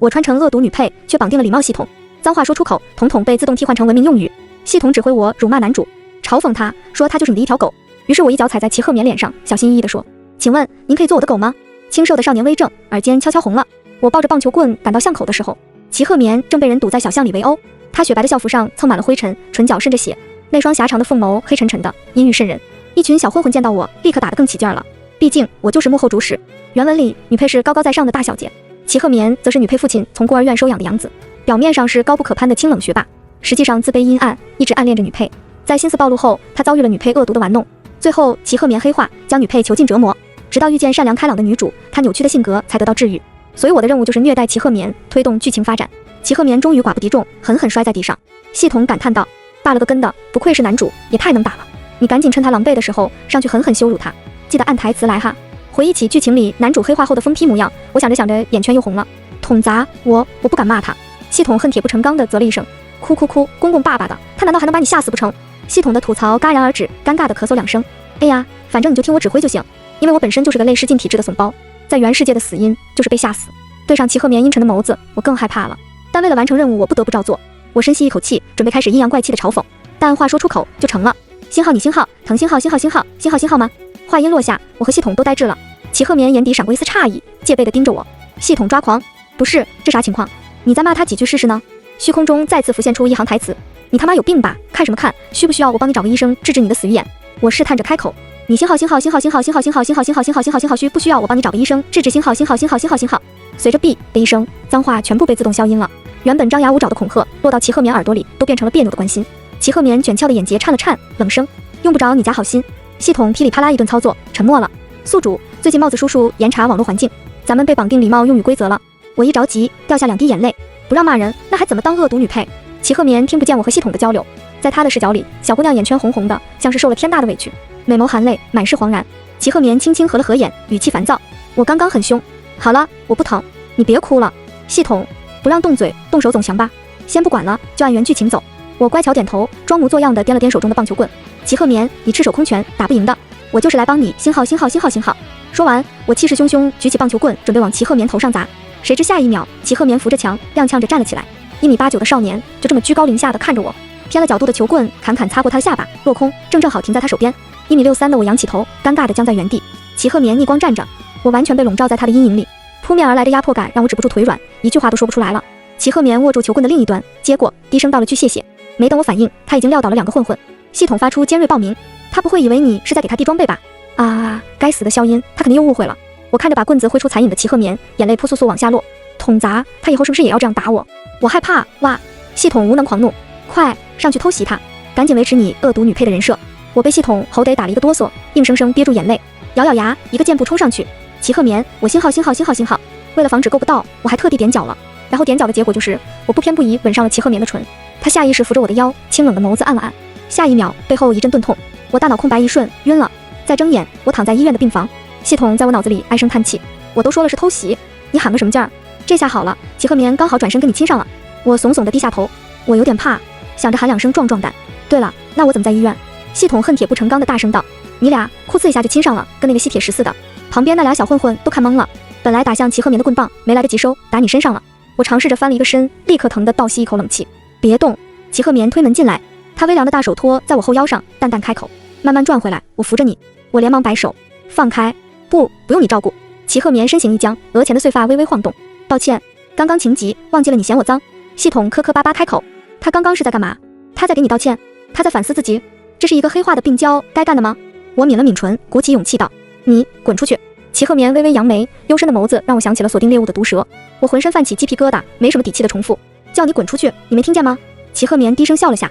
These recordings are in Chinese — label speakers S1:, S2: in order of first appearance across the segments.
S1: 我穿成恶毒女配，却绑定了礼貌系统，脏话说出口，统统被自动替换成文明用语。系统指挥我辱骂男主，嘲讽他说他就是你的一条狗。于是我一脚踩在齐鹤眠脸上，小心翼翼地说：“请问您可以做我的狗吗？”清瘦的少年微怔，耳尖悄悄红了。我抱着棒球棍赶到巷口的时候，齐鹤眠正被人堵在小巷里围殴，他雪白的校服上蹭满了灰尘，唇角渗着血，那双狭长的凤眸黑沉沉的，阴郁渗人。一群小混混见到我，立刻打得更起劲了。毕竟我就是幕后主使。原文里女配是高高在上的大小姐，齐鹤眠则是女配父亲从孤儿院收养的养子，表面上是高不可攀的清冷学霸，实际上自卑阴暗，一直暗恋着女配。在心思暴露后，他遭遇了女配恶毒的玩弄，最后齐鹤眠黑化，将女配囚禁折磨，直到遇见善良开朗的女主，他扭曲的性格才得到治愈。所以我的任务就是虐待齐鹤眠，推动剧情发展。齐鹤眠终于寡不敌众，狠狠摔在地上。系统感叹道：“大了个跟的，不愧是男主，也太能打了！你赶紧趁他狼狈的时候上去狠狠羞辱他，记得按台词来哈。”回忆起剧情里男主黑化后的疯批模样，我想着想着眼圈又红了。统砸我不敢骂他。系统恨铁不成钢的啧了一声：“哭哭哭，公公爸爸的，他难道还能把你吓死不成？”系统的吐槽戛然而止，尴尬的咳嗽两声。哎呀，反正你就听我指挥就行，因为我本身就是个类失禁体质的怂包，在原世界的死因就是被吓死。对上齐鹤眠阴沉的眸子，我更害怕了。但为了完成任务，我不得不照做。我深吸一口气，准备开始阴阳怪气的嘲讽，但话说出口就成了：“星号你星号，藤星号星号星号星号星号吗？”话音落下，我和系统都呆滞了。齐鹤眠眼底闪过一丝诧异，戒备地盯着我。系统抓狂：“不是，这啥情况？你再骂他几句试试呢？”虚空中再次浮现出一行台词：“你他妈有病吧？看什么看？需不需要我帮你找个医生治治你的死鱼眼？”我试探着开口：“你星号星号星号星号星号星号星号星号星号星号星号需不需要我帮你找个医生治治星号星号星号星号星号？”随着哔的一声，脏话全部被自动消音了。原本张牙舞爪的恐吓落到齐鹤眠耳朵里，都变成了别扭的关心。齐鹤眠卷翘的眼睫颤了颤，冷声：“用不着你假好心。”系统噼里啪啦一顿操作，沉默了。宿主，最近帽子叔叔严查网络环境，咱们被绑定礼貌用语规则了。我一着急，掉下2滴眼泪。不让骂人，那还怎么当恶毒女配？齐鹤眠听不见我和系统的交流，在他的视角里，小姑娘眼圈红红的，像是受了天大的委屈，美眸含泪，满是惶然。齐鹤眠轻轻合了合眼，语气烦躁：“我刚刚很凶，好了，我不疼，你别哭了。”系统，不让动嘴，动手总行吧？先不管了，就按原剧情走。我乖巧点头，装模作样的掂了掂手中的棒球棍。齐鹤眠，你赤手空拳，打不赢的。我就是来帮你，星号星号星号星号。说完，我气势汹汹举起棒球棍，准备往齐鹤眠头上砸。谁知下一秒，齐鹤眠扶着墙，踉跄着站了起来。1米89的少年就这么居高临下的看着我，偏了角度的球棍坎坎擦过他的下巴，落空，正好停在他手边。1米63的我仰起头，尴尬的僵在原地。齐鹤眠逆光站着，我完全被笼罩在他的阴影里，扑面而来的压迫感让我止不住腿软，一句话都说不出来了。齐鹤眠握住球棍的另一端，接过，低声道了句谢谢。没等我反应，他已经撂倒了2个混混。系统发出尖锐报鸣，他不会以为你是在给他递装备吧？啊，该死的消音，他肯定又误会了。我看着把棍子挥出残影的齐鹤眠，眼泪扑簌簌往下落。统砸，他以后是不是也要这样打我？我害怕，哇！系统无能狂怒，快上去偷袭他，赶紧维持你恶毒女配的人设。我被系统吼得打了一个哆嗦，硬生生憋住眼泪，咬咬牙，一个箭步冲上去。齐鹤眠，我星号星号星号星号。为了防止够不到，我还特地踮脚了。然后踮脚的结果就是我不偏不倚吻上了齐鹤眠的唇。他下意识扶着我的腰，清冷的眸子按了按。下一秒，背后一阵钝痛，我大脑空白一瞬，晕了。再睁眼，我躺在医院的病房。系统在我脑子里唉声叹气，我都说了是偷袭，你喊个什么劲儿？这下好了，齐鹤眠刚好转身跟你亲上了。我怂怂地低下头，我有点怕，想着喊2声壮壮胆。对了，那我怎么在医院？系统恨铁不成钢的大声道：“你俩酷呲一下就亲上了，跟那个吸铁石似的。”旁边那俩小混混都看懵了，本来打向齐鹤眠的棍棒没来得及收，打你身上了。我尝试着翻了一个身，立刻疼得倒吸一口冷气。别动！齐鹤眠推门进来，他微凉的大手托在我后腰上，淡淡开口：“慢慢转回来，我扶着你。”我连忙摆手：“放开！不用你照顾。”齐鹤眠身形一僵，额前的碎发微微晃动：“道歉，刚刚情急，忘记了你嫌我脏。”系统磕磕巴巴开口：“他刚刚是在干嘛？他在给你道歉？他在反思自己？这是一个黑化的病娇该干的吗？”我抿了抿唇，鼓起勇气道：“你滚出去！”齐鹤眠微微扬眉，幽深的眸子让我想起了锁定猎物的毒蛇。我浑身泛起鸡皮疙瘩，没什么底气的重复：“叫你滚出去，你没听见吗？”齐鹤眠低声笑了下：“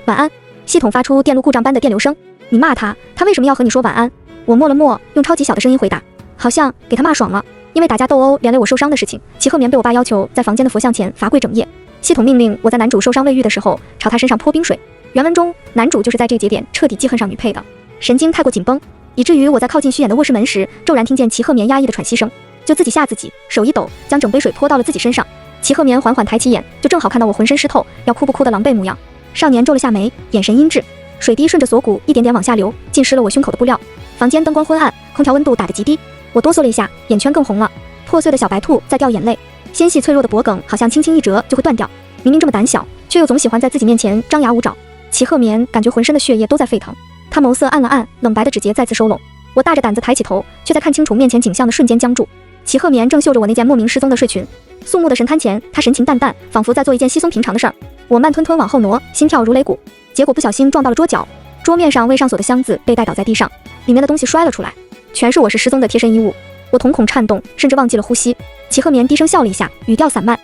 S1: 晚安。”系统发出电路故障般的电流声：“你骂他，他为什么要和你说晚安？”我默了默，用超级小的声音回答：“好像给他骂爽了。”因为打架斗殴连累我受伤的事情，齐鹤眠被我爸要求在房间的佛像前罚跪整夜。系统命令我在男主受伤未愈的时候朝他身上泼冰水。原文中，男主就是在这个节点彻底记恨上女配的，神经太过紧绷，以至于我在靠近虚掩的卧室门时，骤然听见齐鹤眠压抑的喘息声，就自己吓自己，手一抖，将整杯水泼到了自己身上。齐鹤眠缓缓抬起眼，就正好看到我浑身湿透，要哭不哭的狼狈模样。少年皱了下眉，眼神阴鸷，水滴顺着锁骨一点点往下流，浸湿了我胸口的布料。房间灯光昏暗，空调温度打得极低，我哆嗦了一下，眼圈更红了。破碎的小白兔在掉眼泪，纤细脆弱的脖梗好像轻轻一折就会断掉。明明这么胆小，却又总喜欢在自己面前张牙舞爪。齐鹤眠感觉浑身的血液都在沸腾，他眸色暗了暗，冷白的指节再次收拢。我大着胆子抬起头，却在看清楚面前景象的瞬间僵住。齐鹤眠正绣着我那件莫名失踪的睡裙，肃穆的神龛前，他神情淡淡，仿佛在做一件稀松平常的事儿。我慢吞吞往后挪，心跳如擂鼓，结果不小心撞到了桌角，桌面上未上锁的箱子被带倒在地上，里面的东西摔了出来，全是我是失踪的贴身衣物。我瞳孔颤动，甚至忘记了呼吸。齐鹤眠低声笑了一下，语调散漫：“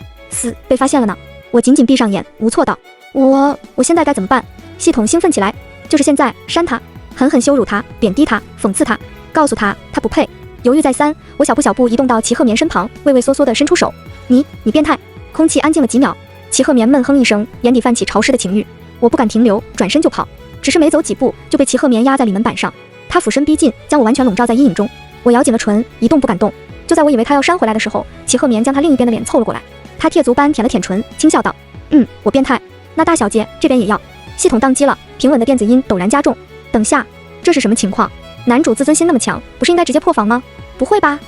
S1: 被发现了呢。”我紧紧闭上眼，无措道：“我现在该怎么办？”系统兴奋起来：“就是现在，删他，狠狠羞辱他，贬低他，讽刺他，告诉他他不配。”犹豫再三，我小步移动到齐鹤眠身旁，畏畏缩缩地伸出手：“你变态！”空气安静了几秒，齐鹤眠闷哼一声，眼底泛起潮湿的情欲。我不敢停留，转身就跑，只是没走几步就被齐鹤眠压在里门板上。他俯身逼近，将我完全笼罩在阴影中。我咬紧了唇，一动不敢动。就在我以为他要扇回来的时候，齐鹤眠将他另一边的脸凑了过来。他铁足般舔了舔唇，轻笑道：“我变态。那大小姐这边也要。”系统宕机了，平稳的电子音陡然加重。等下，这是什么情况？男主自尊心那么强，不是应该直接破防吗？不会吧，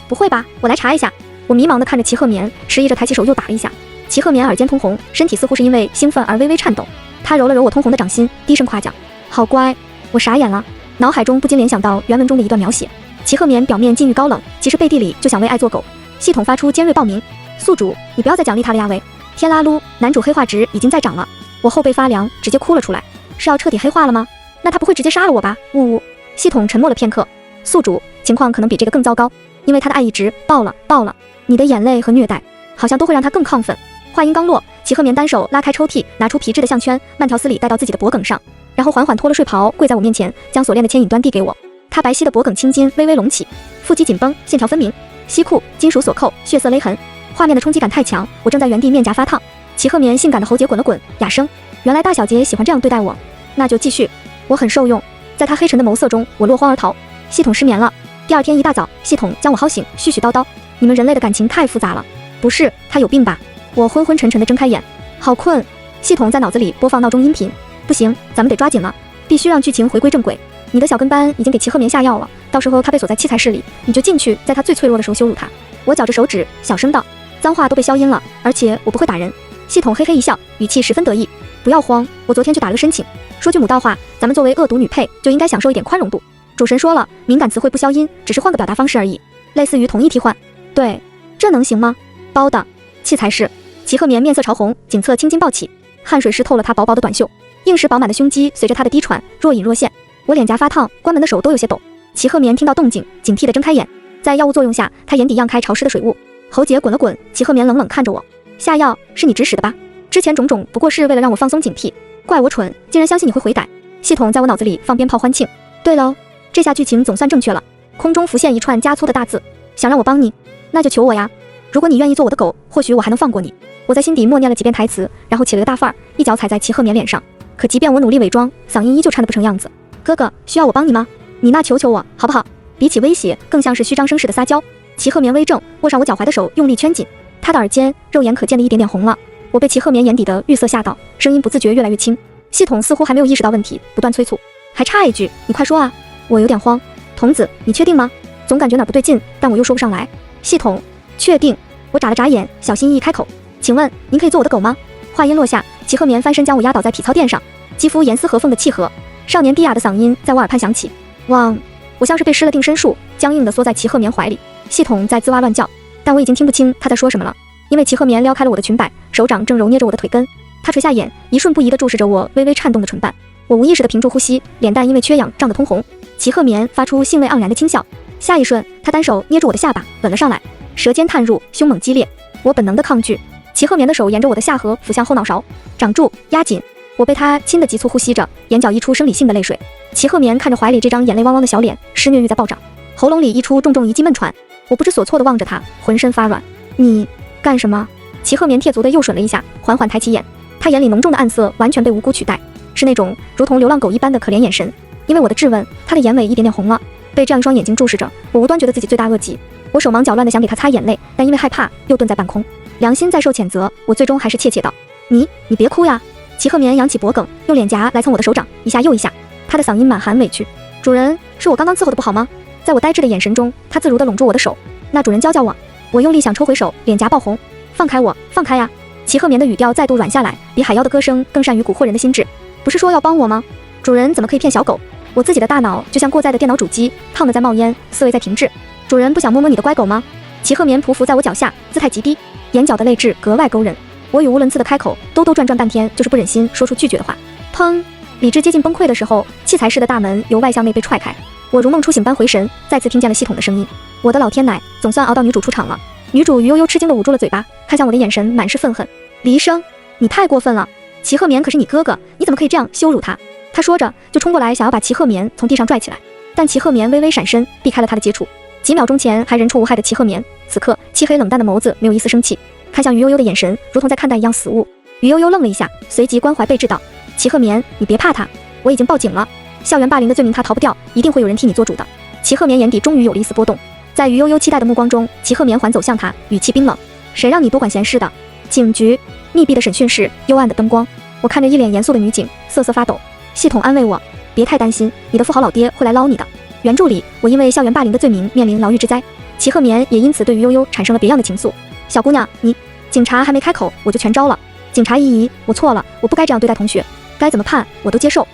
S1: 我来查一下。我迷茫地看着齐鹤眠，迟疑着抬起手又打了一下。齐鹤眠耳尖通红，身体似乎是因为兴奋而微微颤抖。他揉了揉我通红的掌心，低声夸奖：“好乖。”我傻眼了，脑海中不禁联想到原文中的一段描写。齐鹤眠表面禁欲高冷，其实背地里就想为爱做狗。系统发出尖锐报鸣：“宿主，你不要再奖励他了呀喂！”天啦噜，男主黑化值已经在涨了。我后背发凉，直接哭了出来。是要彻底黑化了吗？那他不会直接杀了我吧？呜呜。系统沉默了片刻：“宿主，情况可能比这个更糟糕，因为他的爱一直爆了。你的眼泪和虐待，好像都会让他更亢奋。”话音刚落，齐鹤眠单手拉开抽屉，拿出皮质的项圈，慢条斯理戴到自己的脖梗上，然后缓缓脱了睡袍，跪在我面前，将锁链的牵引端递给我。他白皙的脖梗青筋微微隆起，腹肌紧绷，线条分明。西裤金属锁扣，血色勒痕，画面的冲击感太强，我正在原地面颊发烫。齐鹤眠性感的喉结滚了滚，哑声：“原来大小姐喜欢这样对待我，那就继续。”我很受用，在他黑沉的眸色中，我落荒而逃。系统失眠了。第二天一大早，系统将我薅醒，絮絮叨叨：“你们人类的感情太复杂了。”不是，他有病吧？我昏昏沉沉地睁开眼，好困。系统在脑子里播放闹钟音频。不行，咱们得抓紧了，必须让剧情回归正轨。你的小跟班已经给齐鹤眠下药了，到时候他被锁在器材室里，你就进去，在他最脆弱的时候羞辱他。我绞着手指，小声道：“脏话都被消音了，而且我不会打人。”系统嘿嘿一笑，语气十分得意：“不要慌，我昨天去打了个申请。说句母道话，咱们作为恶毒女配，就应该享受一点宽容度。主神说了，敏感词汇不消音，只是换个表达方式而已，类似于同义替换。对，这能行吗？”包的。器材室。齐鹤眠面色潮红，颈侧青筋暴起，汗水湿透了他薄薄的短袖，硬实饱满的胸肌随着他的低喘若隐若现。我脸颊发烫，关门的手都有些抖。齐鹤眠听到动静，警惕地睁开眼，在药物作用下，他眼底漾开潮湿的水雾，喉结滚了滚。齐鹤眠冷冷看着我：“下药是你指使的吧？之前种种不过是为了让我放松警惕，怪我蠢，竟然相信你会悔改。”系统在我脑子里放鞭炮欢庆。对喽，这下剧情总算正确了。空中浮现一串加粗的大字：“想让我帮你，那就求我呀！如果你愿意做我的狗，或许我还能放过你。”我在心底默念了几遍台词，然后起了个大范儿，一脚踩在齐鹤眠脸上。可即便我努力伪装，嗓音依旧颤得不成样子。“哥哥，需要我帮你吗？你那求求我好不好？”比起威胁，更像是虚张声势的撒娇。齐鹤眠微怔，握上我脚踝的手用力圈紧，他的耳尖肉眼可见的一点点红了。我被齐鹤眠眼底的绿色吓到，声音不自觉越来越轻。系统似乎还没有意识到问题，不断催促：“还差一句，你快说啊！”我有点慌：“童子，你确定吗？总感觉哪不对劲，但我又说不上来。”系统：“确定。”我眨了眨眼，小心翼翼开口：“请问您可以做我的狗吗？”话音落下，齐鹤眠翻身将我压倒在体操垫上，肌肤严丝合缝的契合，少年低哑的嗓音在我耳畔响起：“汪！”我像是被施了定身术，僵硬地缩在齐鹤眠怀里。系统在吱哇乱叫，但我已经听不清他在说什么了，因为齐鹤眠撩开了我的裙摆，手掌正揉捏着我的腿根。他垂下眼，一瞬不移地注视着我微微颤动的唇瓣。我无意识地屏住呼吸，脸蛋因为缺氧涨得通红。齐鹤眠发出兴味盎然的轻笑，下一瞬，他单手捏住我的下巴，吻了上来，舌尖探入，凶猛激烈。我本能的抗拒，齐鹤眠的手沿着我的下颌抚向后脑勺，掌住，压紧。我被他亲得急促呼吸着，眼角溢出生理性的泪水。齐鹤眠看着怀里这张眼泪汪汪的小脸，施虐欲在暴涨，喉咙里溢出重重一记闷喘。我不知所措地望着他，浑身发软。你干什么？齐鹤眠铁足地又吮了一下，缓缓抬起眼，他眼里浓重的暗色完全被无辜取代，是那种如同流浪狗一般的可怜眼神。因为我的质问，他的眼尾一点点红了。被这样一双眼睛注视着，我无端觉得自己罪大恶极。我手忙脚乱地想给他擦眼泪，但因为害怕，又顿在半空。良心在受谴责，我最终还是怯怯道：“你别哭呀！”齐鹤眠扬起脖梗，用脸颊来蹭我的手掌，一下又一下。他的嗓音满含委屈：“主人，是我刚刚伺候的不好吗？”在我呆滞的眼神中，他自如地拢住我的手。“那主人教教我。”我用力想抽回手，脸颊爆红。放开我，放开呀！齐鹤眠的语调再度软下来，比海妖的歌声更善于蛊惑人的心智。不是说要帮我吗？主人怎么可以骗小狗？我自己的大脑就像过载的电脑主机，烫得在冒烟，思维在停滞。主人不想摸摸你的乖狗吗？齐鹤眠匍匐在我脚下，姿态极低，眼角的泪痣格外勾人。我语无伦次的开口，兜兜转转半天，就是不忍心说出拒绝的话。砰！理智接近崩溃的时候，器材室的大门由外向内被踹开。我如梦初醒般回神，再次听见了系统的声音。我的老天奶，总算熬到女主出场了。女主于悠悠吃惊地捂住了嘴巴，看向我的眼神满是愤恨。黎生，你太过分了！齐鹤眠可是你哥哥，你怎么可以这样羞辱他？他说着就冲过来，想要把齐鹤眠从地上拽起来，但齐鹤眠微微闪身，避开了他的接触。几秒钟前还人畜无害的齐鹤眠，此刻漆黑冷淡的眸子没有一丝生气，看向于悠悠的眼神如同在看待一样死物。于悠悠愣了一下，随即关怀备至道：齐鹤眠，你别怕他，我已经报警了。校园霸凌的罪名他逃不掉，一定会有人替你做主的。齐鹤眠眼底终于有了一丝波动，在于悠悠期待的目光中，齐鹤眠缓走向他，语气冰冷：谁让你多管闲事的？警局密闭的审讯室，幽暗的灯光，我看着一脸严肃的女警，瑟瑟发抖。系统安慰我：别太担心，你的富豪老爹会来捞你的。原著里，我因为校园霸凌的罪名面临牢狱之灾，齐鹤眠也因此对于悠悠产生了别样的情愫。小姑娘，你……警察还没开口，我就全招了。警察姨姨，我错了，我不该这样对待同学，该怎么判我都接受。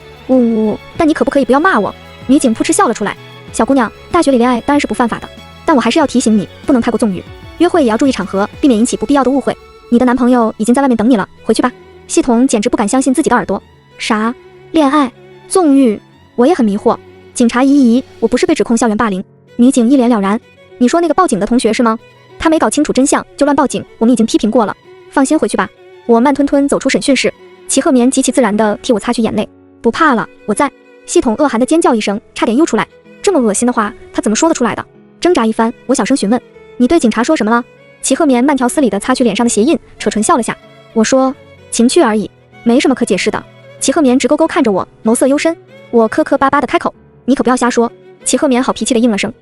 S1: 但你可不可以不要骂我？女警扑哧笑了出来。小姑娘，大学里恋爱当然是不犯法的，但我还是要提醒你，不能太过纵欲，约会也要注意场合，避免引起不必要的误会。你的男朋友已经在外面等你了，回去吧。系统简直不敢相信自己的耳朵。啥？恋爱？纵欲？我也很迷惑。警察姨姨，我不是被指控校园霸凌。女警一脸了然。你说那个报警的同学是吗？他没搞清楚真相就乱报警，我们已经批评过了。放心回去吧。我慢吞吞走出审讯室，齐鹤眠极其自然地替我擦去眼泪。不怕了，我在。系统恶寒的尖叫一声，差点又出来。这么恶心的话，他怎么说得出来的？挣扎一番，我小声询问：你对警察说什么了？齐鹤眠慢条斯理地擦去脸上的鞋印，扯唇笑了下。我说：情趣而已，没什么可解释的。齐鹤眠直勾勾看着我，眸色幽深。我磕磕巴巴地开口：你可不要瞎说。齐鹤眠好脾气地应了声：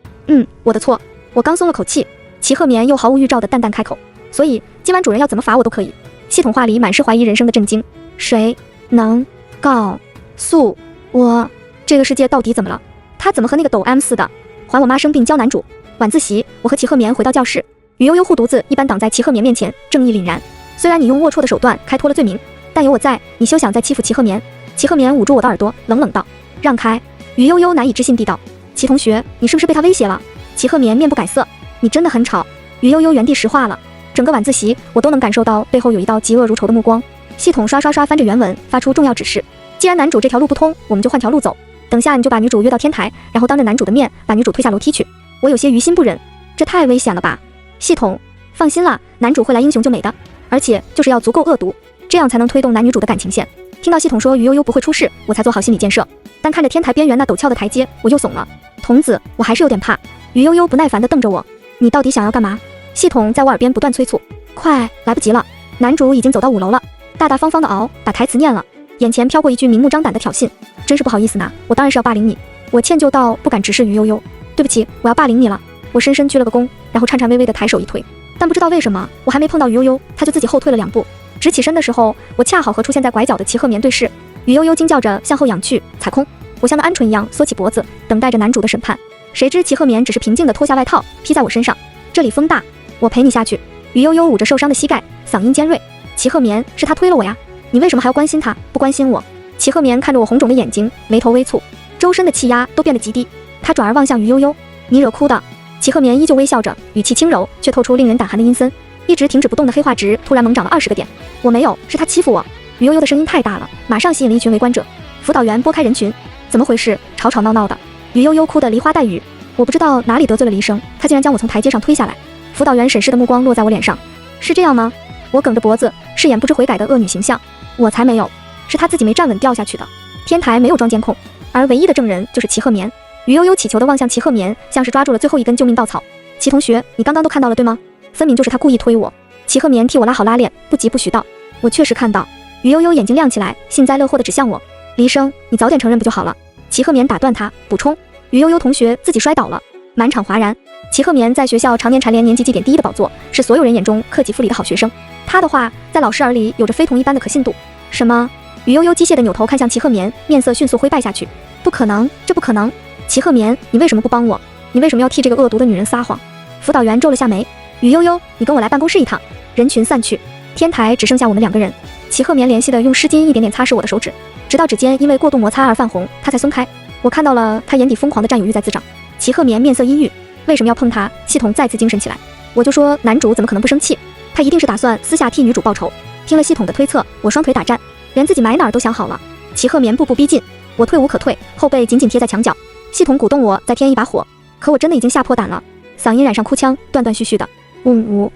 S1: 我的错。我刚松了口气，齐鹤眠又毫无预兆地淡淡开口：所以今晚主人要怎么罚我都可以。系统话里满是怀疑人生的震惊。谁能告诉我这个世界到底怎么了？他怎么和那个抖 M 似的？还我妈生病教男主。晚自习，我和齐鹤眠回到教室，于悠悠护犊子一般挡在齐鹤眠面前，正义凛然。虽然你用龌龊的手段开脱了罪名，但有我在，你休想再欺负齐鹤眠。齐鹤眠捂住我的耳朵，冷冷道：让开。于悠悠难以置信地道：齐同学，你是不是被他威胁了？齐鹤眠面不改色：你真的很吵。于悠悠原地石化了。整个晚自习，我都能感受到背后有一道嫉恶如仇的目光。系统刷刷刷翻着原文，发出重要指示：既然男主这条路不通，我们就换条路走。等下你就把女主约到天台，然后当着男主的面把女主推下楼梯去。我有些于心不忍，这太危险了吧？系统，放心啦，男主会来英雄救美的，而且就是要足够恶毒，这样才能推动男女主的感情线。听到系统说于悠悠不会出事，我才做好心理建设。但看着天台边缘那陡峭的台阶，我又怂了。童子，我还是有点怕。于悠悠不耐烦地瞪着我：你到底想要干嘛？系统在我耳边不断催促：快，来不及了。男主已经走到5楼了，大大方方的把台词念了，眼前飘过一句明目张胆的挑衅：真是不好意思呢，我当然是要霸凌你。我歉疚到不敢直视于悠悠：对不起，我要霸凌你了。我深深鞠了个躬，然后颤颤巍巍的抬手一推，但不知道为什么，我还没碰到于悠悠，他就自己后退了2步。直起身的时候，我恰好和出现在拐角的齐鹤眠对视。于悠悠惊叫着向后仰去，踩空。我像那鹌鹑一样缩起脖子，等待着男主的审判。谁知齐鹤眠只是平静地脱下外套披在我身上。这里风大，我陪你下去。于悠悠捂着受伤的膝盖，嗓音尖锐：齐鹤眠，是他推了我呀，你为什么还要关心他，不关心我？齐鹤眠看着我红肿的眼睛，眉头微蹙，周身的气压都变得极低。他转而望向于悠悠：你惹哭的。齐鹤眠依旧微笑着，语气轻柔，却透出令人胆寒的阴森。一直停止不动的黑化值突然猛涨了20个点。我没有，是他欺负我。于悠悠的声音太大了，马上吸引了一群围观者。辅导员拨开人群：怎么回事？吵吵闹闹的。于悠悠哭得梨花带雨。我不知道哪里得罪了黎生，他竟然将我从台阶上推下来。辅导员审视的目光落在我脸上：是这样吗？我梗着脖子，饰演不知悔改的恶女形象。我才没有，是他自己没站稳掉下去的。天台没有装监控，而唯一的证人就是齐鹤眠。于悠悠祈求地望向齐鹤眠，像是抓住了最后一根救命稻草。齐同学，你刚刚都看到了对吗？分明就是他故意推我。齐鹤眠替我拉好拉链，不疾不徐道：我确实看到。于悠悠眼睛亮起来，幸灾乐祸地指向我：黎生，你早点承认不就好了？齐鹤眠打断他，补充：于悠悠同学自己摔倒了。满场哗然。齐鹤眠在学校常年蝉联年级绩点第1的宝座，是所有人眼中克己复礼的好学生。他的话在老师耳里有着非同一般的可信度。什么？于悠悠机械地扭头看向齐鹤眠，面色迅速灰败下去。不可能，这不可能！齐鹤眠，你为什么不帮我？你为什么要替这个恶毒的女人撒谎？辅导员皱了下眉：于悠悠，你跟我来办公室一趟。人群散去，天台只剩下我们2个人。齐鹤眠怜惜地用湿巾一点点擦拭我的手指，直到指尖因为过度摩擦而泛红，他才松开。我看到了他眼底疯狂的占有欲在滋长。齐鹤眠面色阴郁，为什么要碰他？系统再次精神起来。我就说男主怎么可能不生气？他一定是打算私下替女主报仇。听了系统的推测，我双腿打颤，连自己埋哪儿都想好了。齐鹤眠步步逼近，我退无可退，后背紧紧贴在墙角。系统鼓动我再添一把火，可我真的已经吓破胆了，嗓音染上哭腔，断断续续的。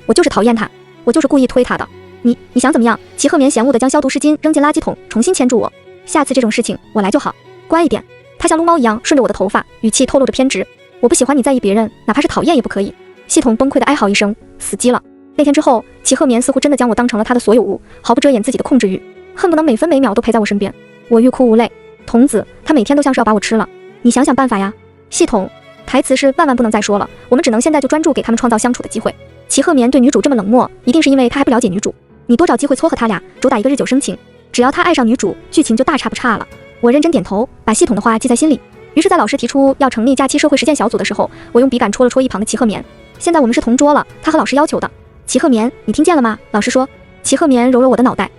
S1: 我就是讨厌他，我就是故意推他的。你想怎么样？齐鹤眠嫌恶地将消毒湿巾扔进垃圾桶，重新牵住我。下次这种事情我来就好，乖一点。他像撸猫一样顺着我的头发，语气透露着偏执。我不喜欢你在意别人，哪怕是讨厌也不可以。系统崩溃的哀嚎一声，死机了。那天之后，齐鹤眠似乎真的将我当成了他的所有物，毫不遮掩自己的控制欲，恨不能每分每秒都陪在我身边。我欲哭无泪。童子，他每天都像是要把我吃了。你想想办法呀。系统，台词是万万不能再说了，我们只能现在就专注给他们创造相处的机会。齐鹤眠对女主这么冷漠，一定是因为他还不了解女主。你多找机会撮合他俩，主打一个日久生情。只要他爱上女主，剧情就大差不差了。我认真点头，把系统的话记在心里。于是，在老师提出要成立假期社会实践小组的时候，我用笔杆戳了戳一旁的齐鹤眠。现在我们是同桌了，他和老师要求的。齐鹤眠，你听见了吗？老师说。齐鹤眠揉揉我的脑袋，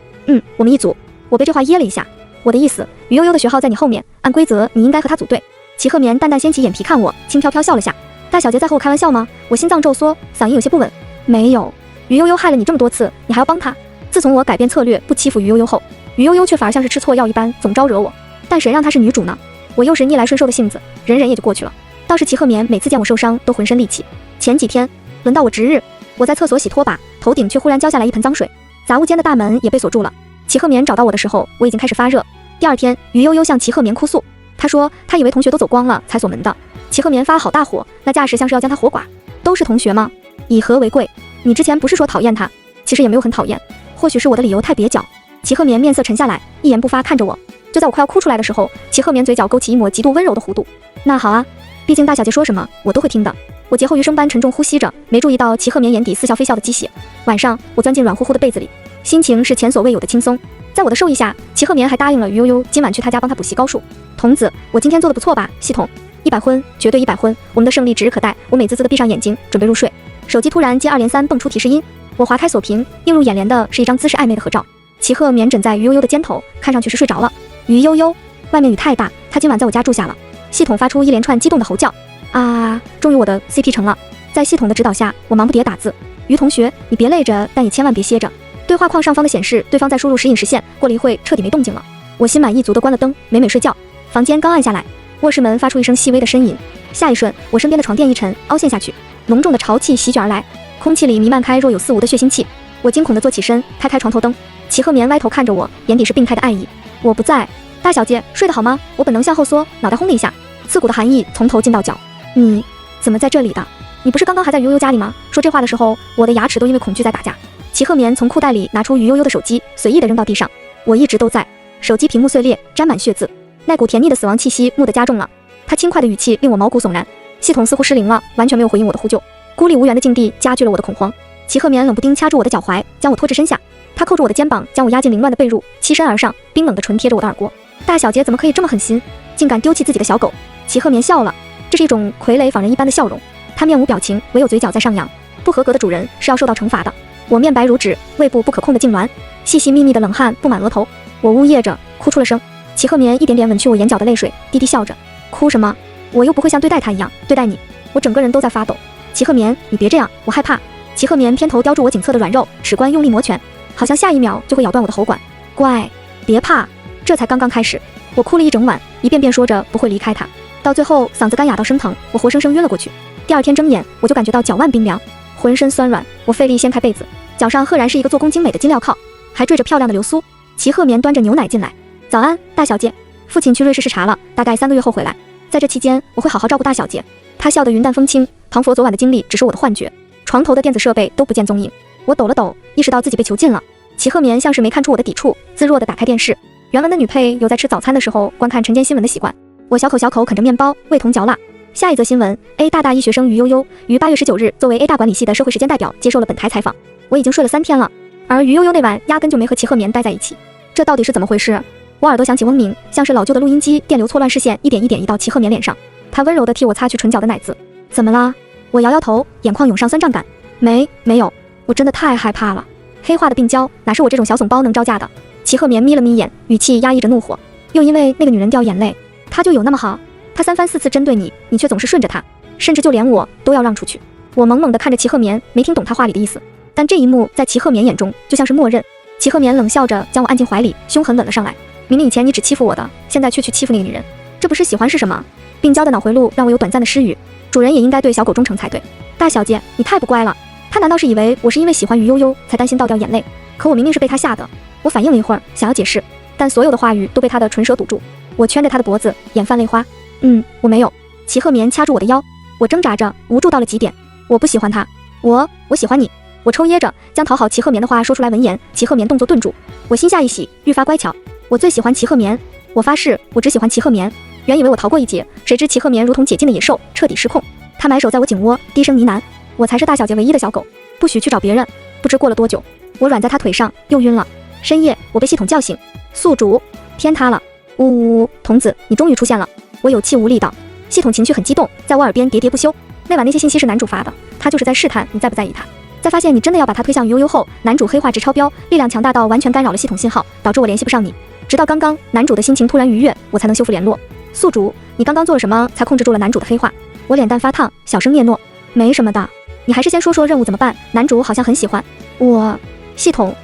S1: 我们一组。我被这话噎了一下。我的意思，于悠悠的学号在你后面，按规则你应该和他组队。齐鹤眠淡淡掀起眼皮看我，轻飘飘笑了下。大小姐在和我开玩笑吗？我心脏骤缩，嗓音有些不稳。没有，于悠悠害了你这么多次，你还要帮他？自从我改变策略不欺负于悠悠后，于悠悠却反而像是吃错药一般，总招惹我。但谁让她是女主呢？我又是逆来顺受的性子，忍忍也就过去了。倒是齐鹤眠每次见我受伤都浑身戾气。前几天轮到我值日，我在厕所洗拖把，头顶却忽然浇下来一盆脏水，杂物间的大门也被锁住了。齐鹤眠找到我的时候，我已经开始发热。第二天，于悠悠向齐鹤眠哭诉，他说他以为同学都走光了才锁门的。齐鹤眠发了好大火，那架势像是要将他活剐。都是同学吗？以和为贵。你之前不是说讨厌他？其实也没有很讨厌，或许是我的理由太蹩脚。齐鹤眠面色沉下来，一言不发看着我。就在我快要哭出来的时候，齐鹤眠嘴角勾起一抹极度温柔的弧度。那好啊，毕竟大小姐说什么我都会听的。我劫后余生般沉重呼吸着，没注意到齐鹤眠眼底似笑非笑的鸡血。晚上，我钻进软乎乎的被子里，心情是前所未有的轻松。在我的授意下，齐鹤眠还答应了于悠悠今晚去他家帮他补习高数。童子，我今天做的不错吧？系统，100分，绝对100分，我们的胜利指日可待。我美滋滋的闭上眼睛，准备入睡。手机突然接二连三蹦出提示音，我划开锁屏，映入眼帘的是一张姿势暧昧的合照。齐鹤眠枕在于悠悠的肩头，看上去是睡着了。于悠悠，外面雨太大，他今晚在我家住下了。系统发出一连串激动的吼叫。啊，终于我的 CP 成了。在系统的指导下，我忙不迭打字。于同学，你别累着，但也千万别歇着。对话框上方的显示对方在输入时隐实现，过了一会彻底没动静了。我心满意足地关了灯，美美睡觉。房间刚按下来，卧室门发出一声细微的呻吟，下一瞬，我身边的床垫一沉，凹陷下去，浓重的潮气席卷而来，空气里弥漫开若有似无的血腥气。我惊恐地坐起身，开开床头灯。齐鹤眠歪头看着我，眼底是病态的爱意。我不在，大小姐睡得好吗？我本能向后缩，脑袋轰了一下，刺骨的寒意从头进到脚。你怎么在这里的？你不是刚刚还在于悠悠家里吗？说这话的时候，我的牙齿都因为恐惧在打架。齐鹤眠从裤袋里拿出于悠悠的手机，随意地扔到地上。我一直都在。手机屏幕碎裂，沾满血渍，那股甜腻的死亡气息蓦地加重了。他轻快的语气令我毛骨悚然。系统似乎失灵了，完全没有回应我的呼救。孤立无援的境地加剧了我的恐慌。齐鹤眠冷不丁掐住我的脚踝，将我拖至身下。他扣住我的肩膀，将我压进凌乱的被褥，栖身而上，冰冷的唇贴着我的耳郭。大小姐怎么可以这么狠心，竟敢丢弃自己的小狗？齐鹤眠笑了，这是一种傀儡仿人一般的笑容。他面无表情，唯有嘴角在上扬。不合格的主人是要受到惩罚的。我面白如纸，胃部不可控的痉挛，细细密密的冷汗布满额头。我呜咽着，哭出了声。齐鹤眠一点点吻去我眼角的泪水，低低笑着。哭什么？我又不会像对待他一样对待你。我整个人都在发抖。齐鹤眠，你别这样，我害怕。齐鹤眠偏头叼住我颈侧的软肉，齿关用力摩拳，好像下一秒就会咬断我的喉管。乖，别怕，这才刚刚开始。我哭了一整晚，一遍遍说着不会离开他，到最后嗓子干哑到生疼，我活生生晕了过去。第二天睁眼，我就感觉到脚腕冰凉，浑身酸软。我费力掀开被子，脚上赫然是一个做工精美的金镣铐，还缀着漂亮的流苏。齐鹤眠端着牛奶进来，早安，大小姐。父亲去瑞士视察了，大概3个月后回来，在这期间我会好好照顾大小姐。他笑得云淡风轻，庞佛昨晚的经历只是我的幻觉，床头的电子设备都不见踪影。我抖了抖，意识到自己被囚禁了。齐鹤眠像是没看出我的抵触，自若地打开电视。原文的女配有在吃早餐的时候观看晨间新闻的习惯。我小口小口啃着面包，味同嚼蜡。下一则新闻 ，A 大医学生于悠悠于8月19日作为 A 大管理系的社会实践代表接受了本台采访。我已经睡了3天了，而于悠悠那晚压根就没和齐鹤眠待在一起，这到底是怎么回事？我耳朵响起嗡鸣，像是老旧的录音机电流错乱视线一点一点移到齐鹤眠脸上。他温柔地替我擦去唇角的奶渍。怎么啦？我摇摇头，眼眶涌上酸胀感。没有，我真的太害怕了。黑化的病娇哪是我这种小怂包能招架的？齐鹤眠眯了眯眼，语气压抑着怒火。又因为那个女人掉眼泪，她就有那么好？她3番4次针对你，你却总是顺着她，甚至就连我都要让出去。我懵懵地看着齐鹤眠，没听懂他话里的意思。但这一幕在齐鹤眠眼中就像是默认。齐鹤眠冷笑着将我按进怀里，凶狠吻了上来。明明以前你只欺负我的，现在却去欺负那个女人，这不是喜欢是什么？病娇的脑回路让我有短暂的失语。主人也应该对小狗忠诚才对。大小姐，你太不乖了。他难道是以为我是因为喜欢于悠悠才担心倒掉眼泪？可我明明是被他吓的。我反应了一会儿，想要解释，但所有的话语都被他的唇舌堵住。我圈着他的脖子，眼泛泪花。我没有。齐鹤眠掐住我的腰，我挣扎着，无助到了极点。我不喜欢他，我喜欢你。我抽噎着，将讨好齐鹤眠的话说出来。闻言，齐鹤眠动作顿住，我心下一喜，愈发乖巧。我最喜欢齐鹤眠，我发誓，我只喜欢齐鹤眠。原以为我逃过一劫，谁知齐鹤眠如同解禁的野兽，彻底失控。他埋手在我颈窝，低声呢喃：“我才是大小姐唯一的小狗，不许去找别人。”不知过了多久，我软在他腿上，又晕了。深夜，我被系统叫醒，宿主，天塌了！呜呜呜，童子，你终于出现了！我有气无力道。系统情绪很激动，在我耳边喋喋不休。那晚那些信息是男主发的，他就是在试探你在不在意他。在发现你真的要把他推向于悠悠后，男主黑化值超标，力量强大到完全干扰了系统信号，导致我联系不上你。直到刚刚，男主的心情突然愉悦，我才能修复联络。宿主，你刚刚做了什么才控制住了男主的黑化？我脸蛋发烫，小声嗫嚅：“没什么的。你还是先说说任务怎么办？男主好像很喜欢我。”系统，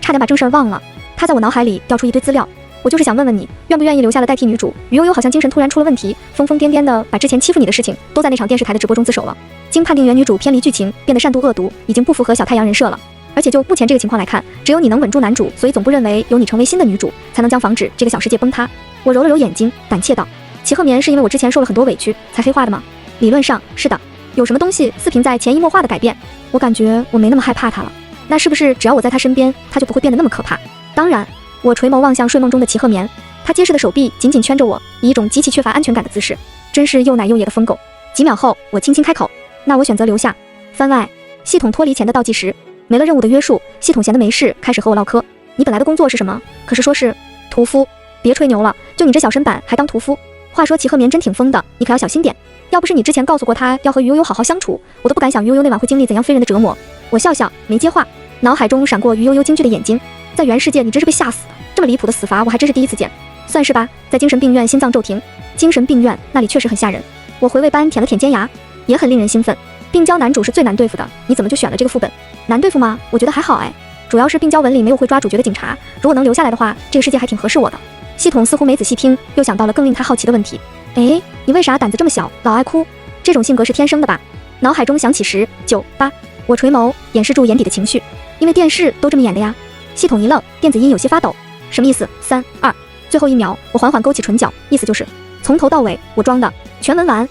S1: 差点把正事儿忘了。他在我脑海里调出一堆资料，我就是想问问你，愿不愿意留下来代替女主？于悠悠好像精神突然出了问题，疯疯癫癫的把之前欺负你的事情都在那场电视台的直播中自首了。经判定原女主偏离剧情，变得善妒恶毒，已经不符合小太阳人设了。而且就目前这个情况来看，只有你能稳住男主，所以总部认为由你成为新的女主，才能将防止这个小世界崩塌。我揉了揉眼睛，胆怯道：“齐鹤眠是因为我之前受了很多委屈才黑化的吗？”理论上是的。有什么东西似凭在潜移默化的改变？我感觉我没那么害怕他了。那是不是只要我在他身边，他就不会变得那么可怕？当然。我垂眸望向睡梦中的齐鹤眠，他结实的手臂紧紧圈着我，以一种极其缺乏安全感的姿势，真是又奶又野的疯狗。几秒后，我轻轻开口：“那我选择留下。”番外，系统脱离前的倒计时，没了任务的约束，系统闲得没事，开始和我唠嗑。你本来的工作是什么？可是说是屠夫，别吹牛了，就你这小身板还当屠夫？话说齐鹤眠真挺疯的，你可要小心点。要不是你之前告诉过他要和于悠悠好好相处，我都不敢想于悠悠那晚会经历怎样非人的折磨。我笑笑，没接话，脑海中闪过于悠悠惊惧的眼睛。在原世界，你真是被吓死的，这么离谱的死法，我还真是第一次见。算是吧，在精神病院心脏骤停。精神病院那里确实很吓人。我回味般舔了舔尖牙，也很令人兴奋。病娇男主是最难对付的，你怎么就选了这个副本？难对付吗？我觉得还好主要是病娇文里没有会抓主角的警察，如果能留下来的话，这个世界还挺合适我的。系统似乎没仔细听，又想到了更令他好奇的问题。你为啥胆子这么小，老爱哭？这种性格是天生的吧？脑海中想起10、9、8，我垂眸，掩饰住眼底的情绪，因为电视都这么演的呀。系统一愣，电子音有些发抖，什么意思？3、2，最后1秒，我缓缓勾起唇角，意思就是从头到尾我装的。全文完。